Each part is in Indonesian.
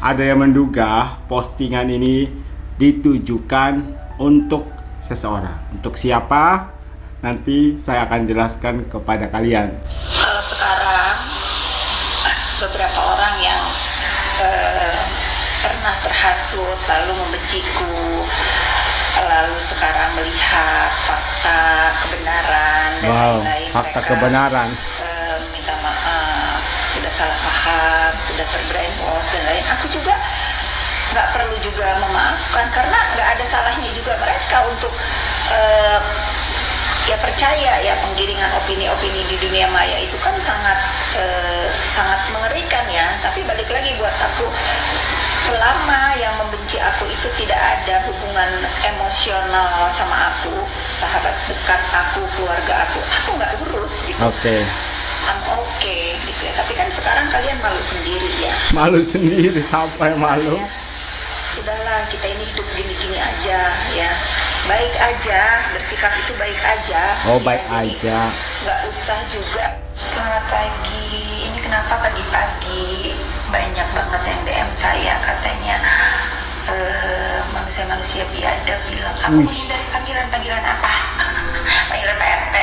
ada yang menduga postingan ini ditujukan untuk seseorang. Untuk siapa? Nanti saya akan jelaskan kepada kalian. Kalau sekarang beberapa orang yang pernah terhasut lalu membenciku, lalu sekarang melihat fakta kebenaran dan lain-lain, fakta mereka kebenaran. Minta maaf, sudah salah paham, sudah terbrainwash dan lain. Aku juga nggak perlu juga memaafkan karena nggak ada salahnya juga mereka untuk ya percaya ya, penggiringan opini-opini di dunia maya itu kan sangat mengerikan ya. Tapi balik lagi buat aku, selama yang membenci aku itu tidak ada hubungan emosional sama aku, sahabat dekat aku, keluarga aku nggak urus gitu. Oke. I'm okay gitu ya. Tapi kan sekarang kalian malu sendiri ya. Malu sendiri, sampai malu. Ya, sudahlah, kita ini hidup gini-gini aja ya. Baik aja, bersikap itu baik aja. Oh, ya, baik aja. Nggak usah juga. Selamat pagi. Ini kenapa pagi-pagi banyak banget yang DM saya katanya manusia-manusia biadab bilang aku menghindari panggilan-panggilan apa? Panggilan Pak RT.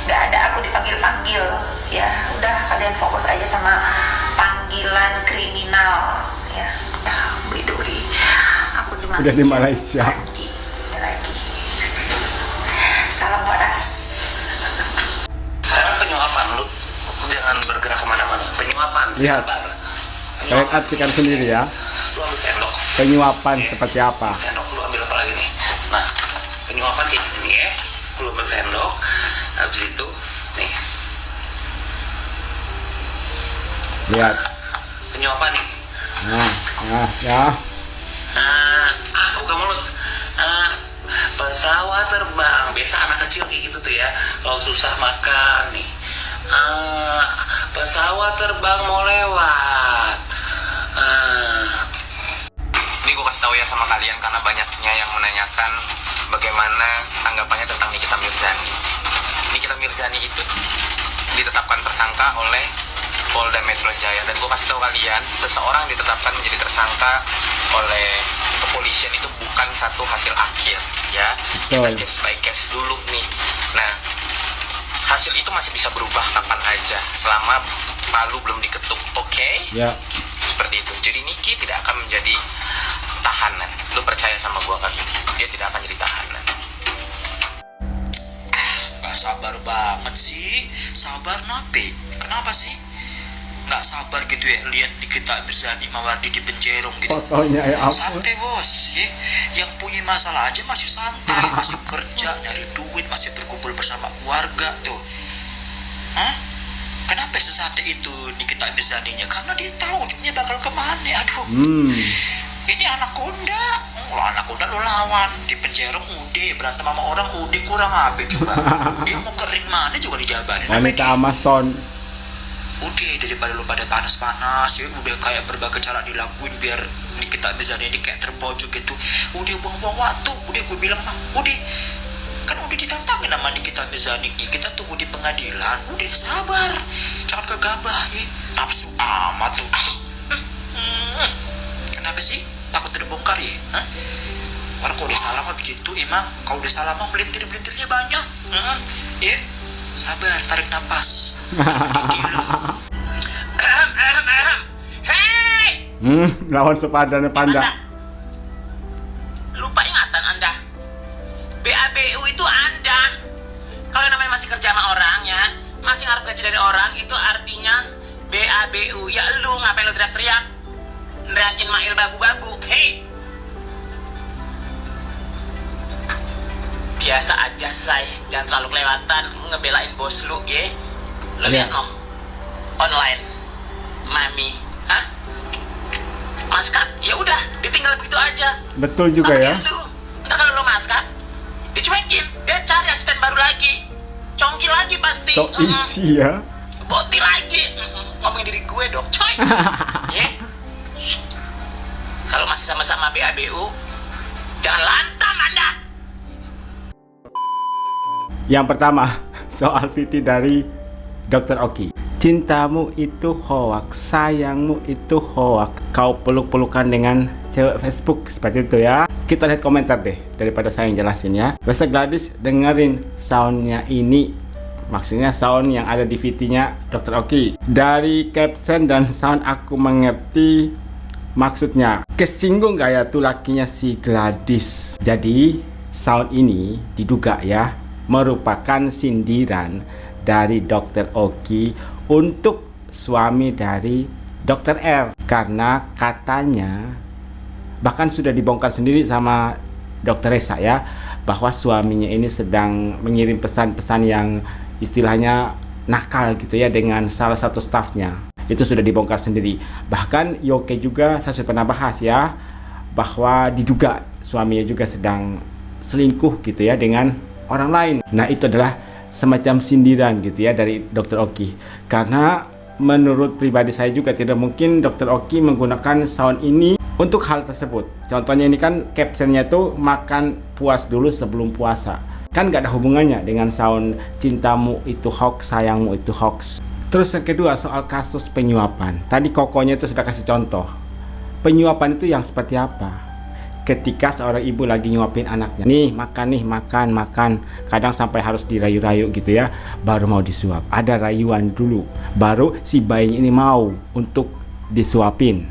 Nggak ada aku dipanggil-panggil. Ya, udah kalian fokus aja sama panggilan kriminal ya. By the way, aku di Malaysia. Udah di Malaysia. Lagi. Salam waras. Sekarang penyuapan, lu jangan bergerak kemana-mana. Penyuapan, lihat. sabar. Kalian artikan sendiri ya. Lu ambil sendok. Penyuapan seperti apa? Sendok, lu ambil apa lagi nih? Nah, penyuapan kayak gini ya. Lu ambil sendok. Habis itu, nih. Lihat. Penyuapan nih. Ya. Buka mulut. Pesawat terbang. Biasa anak kecil kayak gitu tuh ya. Kalau susah makan nih. Pesawat terbang mau lewat. Ini gue kasih tahu ya sama kalian karena banyaknya yang menanyakan bagaimana tanggapannya tentang Nikita Mirzani. Nikita Mirzani itu ditetapkan tersangka oleh Polda Metro Jaya, dan gue kasih tahu kalian, seseorang ditetapkan menjadi tersangka oleh kepolisian itu bukan satu hasil akhir ya. Kita case by case dulu nih. Nah, hasil itu masih bisa berubah kapan aja selama palu belum diketuk, oke? Ya. Seperti itu. Jadi Niki tidak akan menjadi tahanan. Lu percaya sama gue kali ini? Dia tidak akan jadi tahanan. Gak sabar banget sih. Sabar nape? Kenapa sih? Gak sabar gitu ya lihat Nikita Mirzani Mawardi di penjerong gitu. Fotonya ya ampun. Santai bos ya. Yang punya masalah aja masih santai, masih kerja, nyari duit, masih berkumpul bersama keluarga tuh. Hah? Kenapa sesate itu Nikita Mirzaninya? Karena dia tahu ujungnya bakal kemana. Aduh. Ini anakonda. Anakonda lo lawan di penjerong udah berantem sama orang udah kurang apa coba. Dia mau kering mana juga dijabarin. Wanita Amazon. Udah daripada lo pada panas-panas ya, udah kayak berbagai cara dilakuin biar Nikita Mirzani ini kayak terpojok gitu. Udah buang-buang waktu. Udah gue bilang udah kan udah ditantangin sama Nikita Mirzani, kita tunggu di pengadilan. Udah sabar, jangan gegabah ya. Nafsu amat tuh. Kenapa sih takut terbongkar ya? Hah? Orang kalau udah salah mah begitu emang. Kalau udah salah mah melintir-melintirnya banyak. Ya sabar, tarik nafas. Hei! Lawan sepadan panda. Lupa ingatan Anda. BABU itu Anda. Kalau namanya masih kerja sama orang ya, masih ngarep gaji dari orang, itu artinya BABU. Ya lu ngapain lu teriak-teriak? Neriakin Mail babu-babu. Hei! Biasa aja say, jangan terlalu kelewatan ngebelain bos lu ya. Lu lihat noh, online, mami, hah? Maskat, ya udah, ditinggal begitu aja. Betul juga ya. Lu, ntar kalau lu maskat, dicuekin, dia cari asisten baru lagi, congki lagi pasti. So easy ya. Boti lagi, ngomongin diri gue dong, coy. Ya. Kalau masih sama-sama BABU, jangan lantang Anda. Yang pertama, soal VT dari Dr. Oki. Cintamu itu hoax, sayangmu itu hoax. Kau peluk-pelukan dengan cewek Facebook seperti itu ya. Kita lihat komentar deh daripada saya yang jelasin ya. Besok Gladys dengerin soundnya ini, maksudnya sound yang ada di VT-nya Dr. Oki. Dari caption dan sound aku mengerti maksudnya. Kesinggung gak ya tuh lakinya si Gladys? Jadi sound ini diduga ya merupakan sindiran dari Dr. Oki untuk suami dari Dr. R. Karena katanya, bahkan sudah dibongkar sendiri sama Dr. Resa ya, bahwa suaminya ini sedang mengirim pesan-pesan yang istilahnya nakal gitu ya dengan salah satu stafnya. Itu sudah dibongkar sendiri. Bahkan Yoke juga, saya sudah pernah bahas ya, bahwa diduga suaminya juga sedang selingkuh gitu ya dengan orang lain. Nah itu adalah semacam sindiran gitu ya dari Dr. Oki. Karena menurut pribadi saya juga tidak mungkin Dr. Oki menggunakan sound ini untuk hal tersebut. Contohnya ini kan captionnya tuh makan puas dulu sebelum puasa. Kan gak ada hubungannya dengan sound cintamu itu hoax, sayangmu itu hoax. Terus yang kedua soal kasus penyuapan. Tadi Kokonya itu sudah kasih contoh. Penyuapan itu yang seperti apa? Ketika seorang ibu lagi nyuapin anaknya, nih makan. Kadang sampai harus dirayu-rayu gitu ya, baru mau disuap. Ada rayuan dulu, baru si bayinya ini mau untuk disuapin.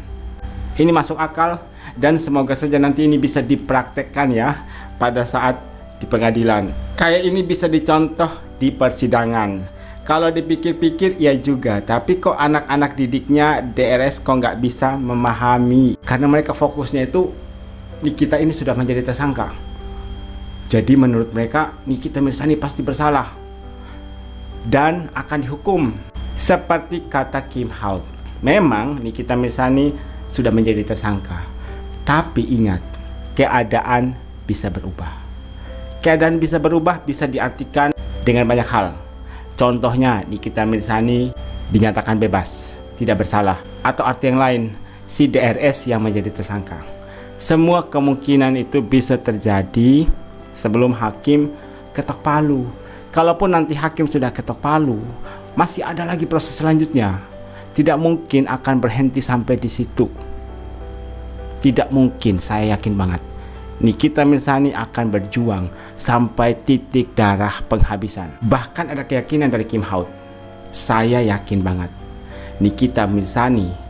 Ini masuk akal dan semoga saja nanti ini bisa dipraktekkan ya pada saat di pengadilan. Kayak ini bisa dicontoh di persidangan. Kalau dipikir-pikir ya juga, tapi kok anak-anak didiknya DRS kok nggak bisa memahami? Karena mereka fokusnya itu Nikita ini sudah menjadi tersangka. Jadi menurut mereka Nikita Mirzani pasti bersalah dan akan dihukum. Seperti kata Kim Haut, memang Nikita Mirzani sudah menjadi tersangka. Tapi ingat, keadaan bisa berubah. Keadaan bisa berubah bisa diartikan dengan banyak hal. Contohnya Nikita Mirzani dinyatakan bebas, tidak bersalah. Atau arti yang lain, si DRS yang menjadi tersangka. Semua kemungkinan itu bisa terjadi sebelum hakim ketok palu. Kalaupun nanti hakim sudah ketok palu, masih ada lagi proses selanjutnya. Tidak mungkin akan berhenti sampai di situ. Tidak mungkin, saya yakin banget. Nikita Mirzani akan berjuang sampai titik darah penghabisan. Bahkan ada keyakinan dari Kim Haut. Saya yakin banget Nikita Mirzani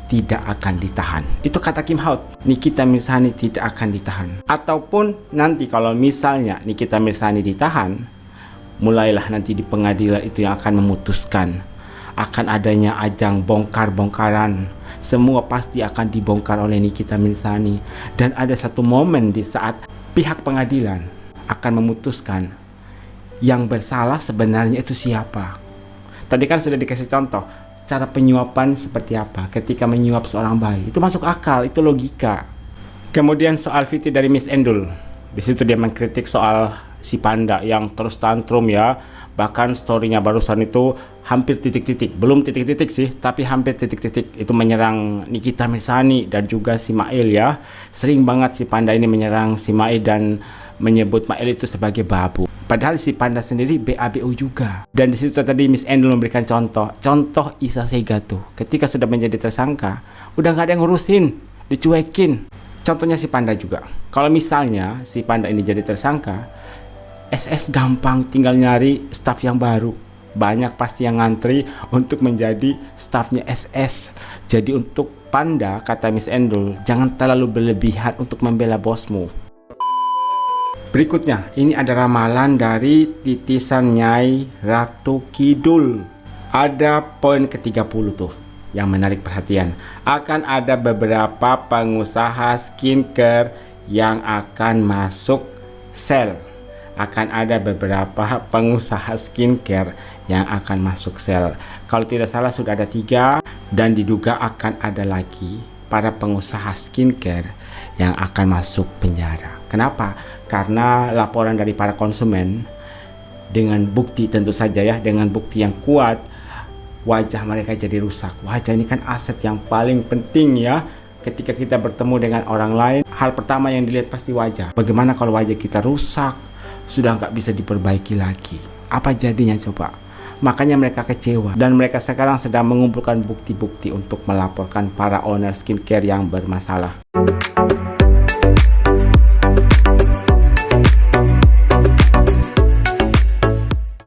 tidak akan ditahan. Itu kata Kim Haut. Nikita Mirzani tidak akan ditahan. Ataupun nanti kalau misalnya Nikita Mirzani ditahan, mulailah nanti di pengadilan itu yang akan memutuskan akan adanya ajang bongkar-bongkaran. Semua pasti akan dibongkar oleh Nikita Mirzani. Dan ada satu momen di saat pihak pengadilan akan memutuskan yang bersalah sebenarnya itu siapa. Tadi kan sudah dikasih contoh cara penyuapan seperti apa ketika menyuap seorang bayi. Itu masuk akal, itu logika. Kemudian soal VT dari Miss Endul. Di situ dia mengkritik soal si panda yang terus tantrum ya. Bahkan storynya barusan itu hampir titik-titik, belum titik-titik sih, tapi hampir titik-titik. Itu menyerang Nikita Mirzani dan juga si Mail ya. Sering banget si panda ini menyerang si Mail dan menyebut Mail itu sebagai babu. Padahal si panda sendiri BABU juga. Dan di situ tadi Miss Endul memberikan contoh Isa Sega tuh. Ketika sudah menjadi tersangka, udah nggak ada yang ngurusin, dicuekin. Contohnya si panda juga. Kalau misalnya si panda ini jadi tersangka, SS gampang, tinggal nyari staf yang baru. Banyak pasti yang ngantri untuk menjadi stafnya SS. Jadi untuk panda, kata Miss Endul, jangan terlalu berlebihan untuk membela bosmu. Berikutnya, ini ada ramalan dari titisan Nyai Ratu Kidul. Ada poin ke-30 tuh yang menarik perhatian. Akan ada beberapa pengusaha skincare yang akan masuk sel. Akan ada beberapa pengusaha skincare yang akan masuk sel. Kalau tidak salah sudah ada 3 dan diduga akan ada lagi para pengusaha skincare yang akan masuk penjara. Kenapa? Karena laporan dari para konsumen dengan bukti tentu saja ya, dengan bukti yang kuat, wajah mereka jadi rusak. Wajah ini kan aset yang paling penting ya. Ketika kita bertemu dengan orang lain, hal pertama yang dilihat pasti wajah. Bagaimana kalau wajah kita rusak, sudah nggak bisa diperbaiki lagi? Apa jadinya coba? makanya mereka kecewa. Dan mereka sekarang sedang mengumpulkan bukti-bukti untuk melaporkan para owner skincare yang bermasalah.